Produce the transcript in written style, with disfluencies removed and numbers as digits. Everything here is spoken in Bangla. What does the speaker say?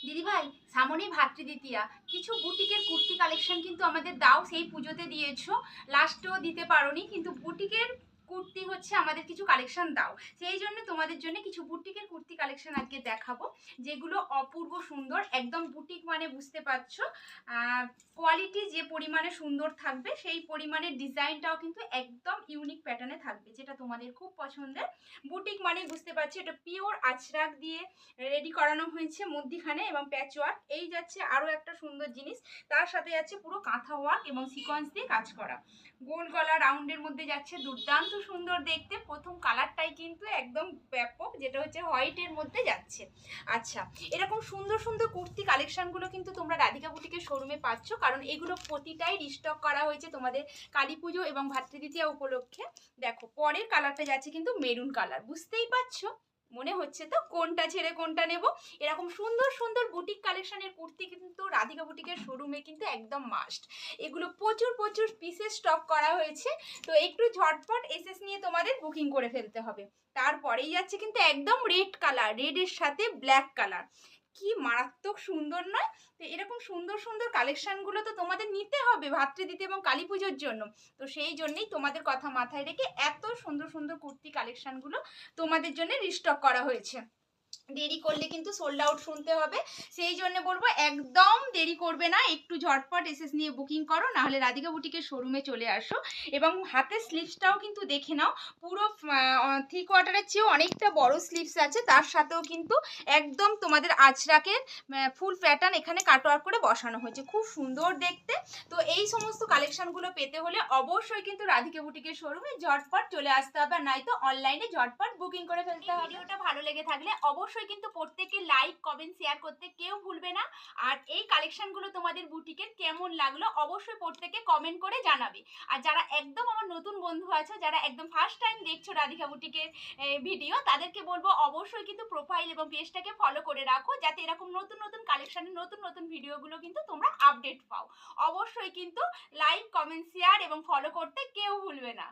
দিদিভাই, সামনেই ভাতৃদ্বিতীয়া, কিছু বুটিকের কুর্তি কালেকশন কিন্তু আমাদের দাও। সেই পুজোতে দিয়েছো, লাস্টেও দিতে পারোনি, কিন্তু বুটিকের কুর্তি হচ্ছে আমাদের কিছু কালেকশন দাও। সেই জন্য তোমাদের জন্য কিছু বুটিকের কুর্তি কালেকশন আজকে দেখাবো, যেগুলো অপূর্ব সুন্দর। একদম বুটিক মানে বুঝতে পারছো, কোয়ালিটি যে পরিমাণে সুন্দর থাকবে সেই পরিমাণে ডিজাইনটাও কিন্তু একদম ইউনিক প্যাটার্নে থাকবে, যেটা তোমাদের খুব পছন্দের। বুটিক মানে বুঝতে পারছি, এটা পিওর আজরাক দিয়ে রেডি করানো হয়েছে মধ্যিখানে, এবং প্যাচ ওয়ার্ক। এই যাচ্ছে আরো একটা সুন্দর জিনিস, তার সাথে যাচ্ছে পুরো কাঁথা ওয়ার্ক এবং সিকোয়েন্স দিয়ে কাজ করা। গোল গলা রাউন্ডের মধ্যে যাচ্ছে, দুর্দান্ত সুন্দর দেখতে। প্রথম কালারটাই কিন্তু একদম ব্যাপক, যেটা হচ্ছে হোয়াইটের মধ্যে যাচ্ছে। আচ্ছা, এরকম সুন্দর সুন্দর কুর্তি কালেকশনগুলো কিন্তু তোমরা রাধিকা বুটিকের শোরুমে পাচ্ছ, কারণ এগুলো প্রতিটাই রিস্টক করা হয়েছে তোমাদের কালী পুজো এবং ভাতৃদ্বিতীয়া উপলক্ষে। দেখো, পরের কালারটা যাচ্ছে কিন্তু মেরুন কালার, বুঝতেই পারছো, মনে হচ্ছে তো কোনটা ছেড়ে কোনটা নেব। এরকম সুন্দর সুন্দর বুটিক কালেকশনের কুর্তি কিন্তু রাধিকা বুটিকের শোরুমে কিন্তু একদম মাস্ট। এগুলো প্রচুর প্রচুর পিসেস স্টক করা হয়েছে, তো একটু ঝটপট এসএস নিয়ে তোমাদের বুকিং করে ফেলতে হবে। তারপরেই যাচ্ছে কিন্তু একদম রেড কালার, রেডের সাথে ব্ল্যাক কালার, কি মারাত্মক সুন্দর নয়? তো এরকম সুন্দর সুন্দর কালেকশনগুলো তো তোমাদের নিতে হবে ভাতৃদ্বিতীয়া এবং কালী পুজোর জন্য। তো সেই জন্যই তোমাদের কথা মাথায় রেখে এত সুন্দর সুন্দর কুর্তি কালেকশনগুলো তোমাদের জন্য রিস্টক করা হয়েছে। দেরি করলে কিন্তু সোল্ড আউট শুনতে হবে। সেই জন্য বলবো, একদম দেরি করবে না, একটু ঝটপট এসএস নিয়ে বুকিং করো, নাহলে রাধিকা বুটিকের শোরুমে চলে আসো। এবং হাতের স্লিভসটাও কিন্তু দেখে নাও, পুরো 3/4-এর চেয়েও অনেকটা বড় স্লিভস আছে, তার সাথেও কিন্তু একদম তোমাদের আজরাকের ফুল প্যাটার্ন এখানে কাটওয়ার্ক করে বসানো হয়েছে, খুব সুন্দর দেখতে। তো এই সমস্ত কালেকশনগুলো পেতে হলে অবশ্যই কিন্তু রাধিকা বুটিকের শোরুমে ঝটপট চলে আসতে হবে, আর নয়তো অনলাইনে ঝটপট বুকিং করে ফেলতে হবে। ভিডিওটা ভালো লেগে থাকলে অবশ্যই কিন্তু প্রত্যেকে লাইক কমেন্ট শেয়ার করতে কেউ ভুলবে না। আর এই কালেকশনগুলো তোমাদের বুটিকের কেমন লাগলো অবশ্যই প্রত্যেকে কমেন্ট করে জানাবে। আর যারা একদম আমার নতুন বন্ধু আছো, যারা একদম ফার্স্ট টাইম দেখছো রাধিকা বুটিকের ভিডিও, তাদেরকে বলবো অবশ্যই কিন্তু প্রোফাইল এবং পেজটাকে ফলো করে রাখো, যাতে এরকম নতুন নতুন কালেকশনের নতুন নতুন ভিডিওগুলো কিন্তু তোমরা আপডেট পাও। অবশ্যই কিন্তু লাইক কমেন্ট শেয়ার এবং ফলো করতে কেউ ভুলবে না।